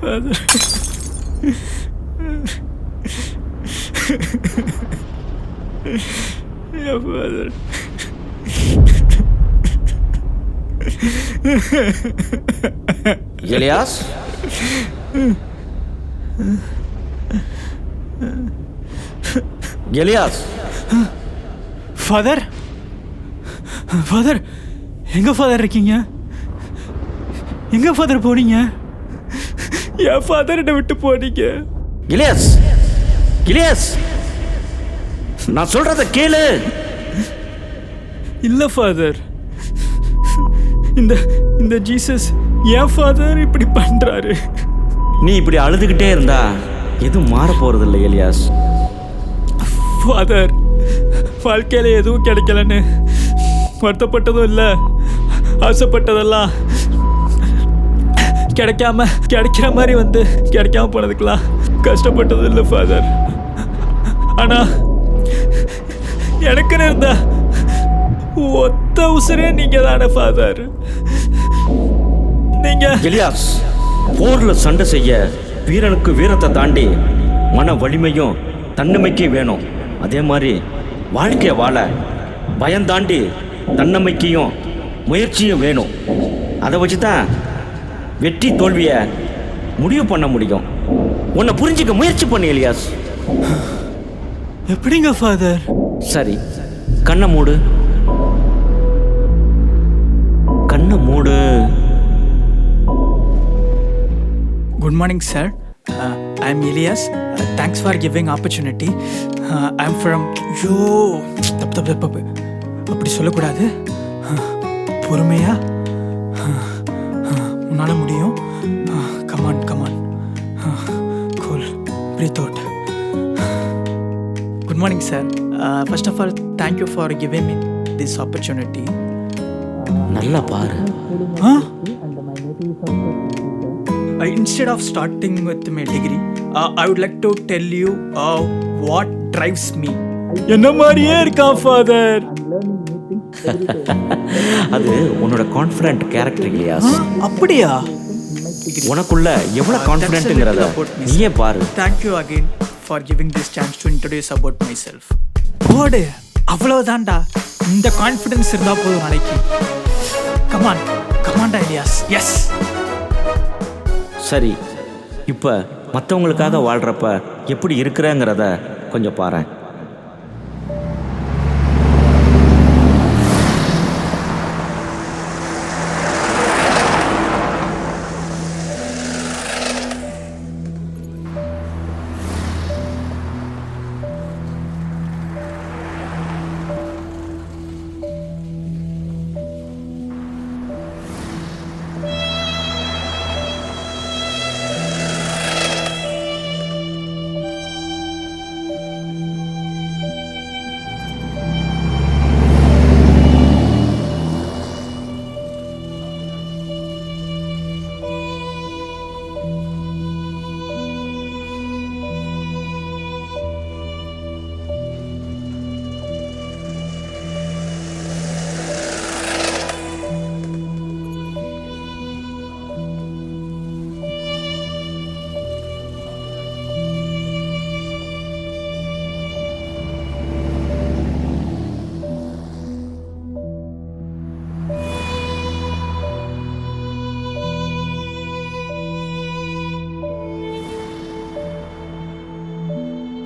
Father. Yeah, Father. Elias, Elias. Father, father, எங்க father இருக்கீங்க? எங்க ஃபாதர் போனீங்க? என் ஃபாதர்கிட்ட விட்டு போனீங்க? எலியாஸ், எலியாஸ், நான் சொல்றத கேளு. இல்ல ஃபாதர், இந்த இந்த ஜீசஸ் என் ஃபாதர் இப்படி பண்றாரு. நீ இப்படி அழுதுகிட்டே இருந்தா எதுவும் மாற போறதில்லை எலியாஸ். ஃபாதர், வாழ்க்கையில எதுவும் கிடைக்கலன்னு வருத்தப்பட்டதும் இல்லை, ஆசைப்பட்டதெல்லாம் கிடைக்கிற மாதிரி வந்து கிடைக்காம போனதுக்கெல்லாம் கஷ்டப்பட்டதும் இல்லை ஃபாதர். ஆனா எனக்கு இருந்த ஒத்த உசுரே நீங்க தானே ஃபாதர். நீங்க எலியாஸ், போர்ல சண்டை செய்ய வீரனுக்கு வீரத்தை தாண்டி மன வலிமையும் தன்னம்பிக்கையும் வேணும். அதே மாதிரி வாழ்க்கையை வாழ பயம் தாண்டி தன்னம்பிக்கையும் முயற்சியும் வேணும். அதை வச்சு தான் வெற்றி தோல்வியை முடிவு பண்ண முடியும். உன்னை புரிஞ்சுக்க முயற்சி பண்ணு எலியாஸ். எப்படிங்க ஃபாதர்? சரி, கண்ணை மூடு, கண்ணை மூடு. Good morning, sir. I'm Elias. Thanks for giving opportunity. I'm from... தப்பு அப்படி சொல்லக்கூடாது. பொறுமையா, உன்னால முடியும். Come on. Cool. Breathe out. Good morning, sir. First of all, thank you for giving me this opportunity. நல்லா பாரு. Instead of starting with my degree, I would like to tell you what drives me. என்ன மாதிரியே இருக்கான் father. அது உன்னோட confident character Elias. அப்படியா? உனக்குள்ள எவ்வளவு கான்ஃபிடென்ட்ங்கறத நீயே பாரு. Thank you again for giving this chance to introduce about myself. போடு, அவ்வளவுதான்டா. இந்த கான்ஃபிடன்ஸ் இருந்தா போதும் நாளைக்கு. கமான்டா எலியாஸ். எஸ். சரி, இப்போ மற்றவங்களுக்காக வாழ்கிறப்ப எப்படி இருக்கிறேங்கிறத கொஞ்சம் பாரு.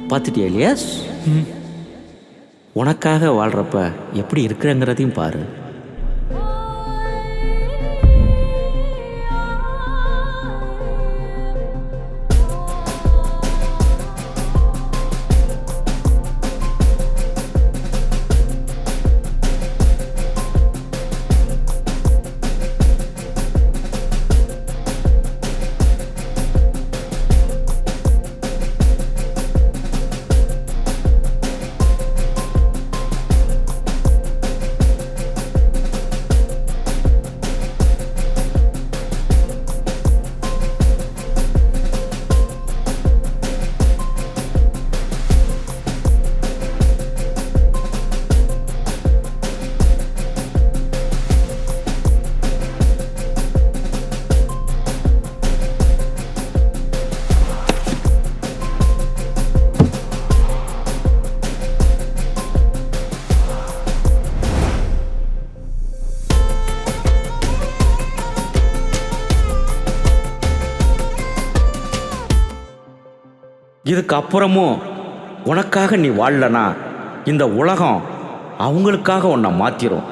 பார்த்துட்டியா எலியாஸ்? உனக்காக வாழ்கிறப்ப எப்படி இருக்கிறேங்கிறதையும் பாரு. இதுக்கு அப்புறமும் உனக்காக நீ வாழலனா இந்த உலகம் அவங்களுக்காக உன்னை மாற்றிடும்.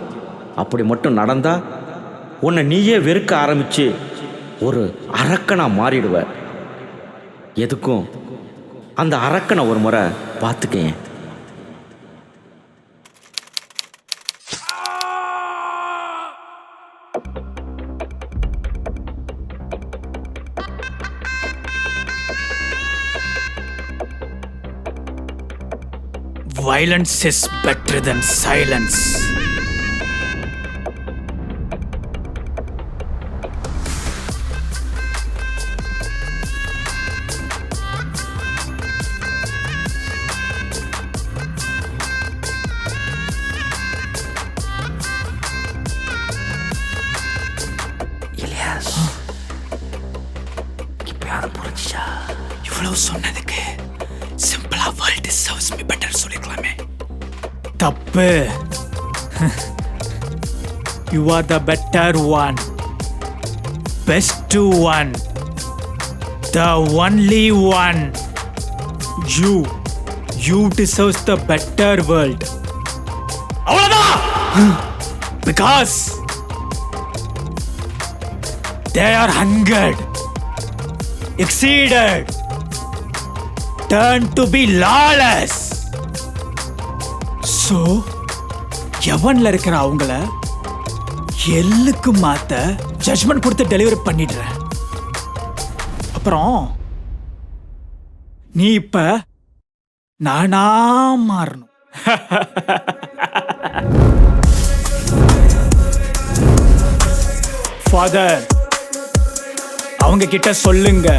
அப்படி மட்டும் நடந்தா உன்னை நீயே வெறுக்க ஆரம்பித்து ஒரு அரக்கனா மாறிடுவ. எதுக்கும் அந்த அரக்கனை ஒரு முறை பார்த்துக்கேன். Violence is better than silence. Ilyas, இப்பயாவது புரிஞ்சுச்சா? இவ்வளவு சொன்னதுக்கு சிம்பிளா வேர்ல்ட் டிசர்வ்ஸ் மீ பெட்டர் சொல்லிக்கலாமே. தப்பு. You are the better one, best one, the only one. You deserves the better world. அவ்வளவுதான். Because they are hungered, exceeded, turned to be lawless. So எவன்ல இருக்கிற அவங்கள எல்லுக்கு மாத்த ஜட்ஜ்மெண்ட் கொடுத்து டெலிவரி பண்ணிடுறேன். அப்புறம் நீ இப்ப நானா மாறணும். ஃபாதர், அவங்க கிட்ட சொல்லுங்க.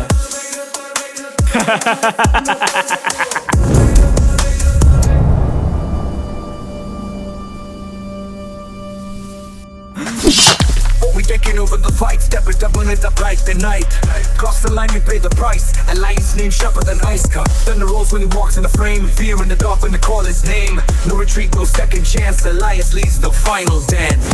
We taking over the fight, step it up, burn it up like the night. Cross the line, we pay the price. A lion's name sharper than ice cup. Thunder rolls when he walks in the frame. Fear in the dark when they call his name. No retreat, no second chance. Elias leads the final dance.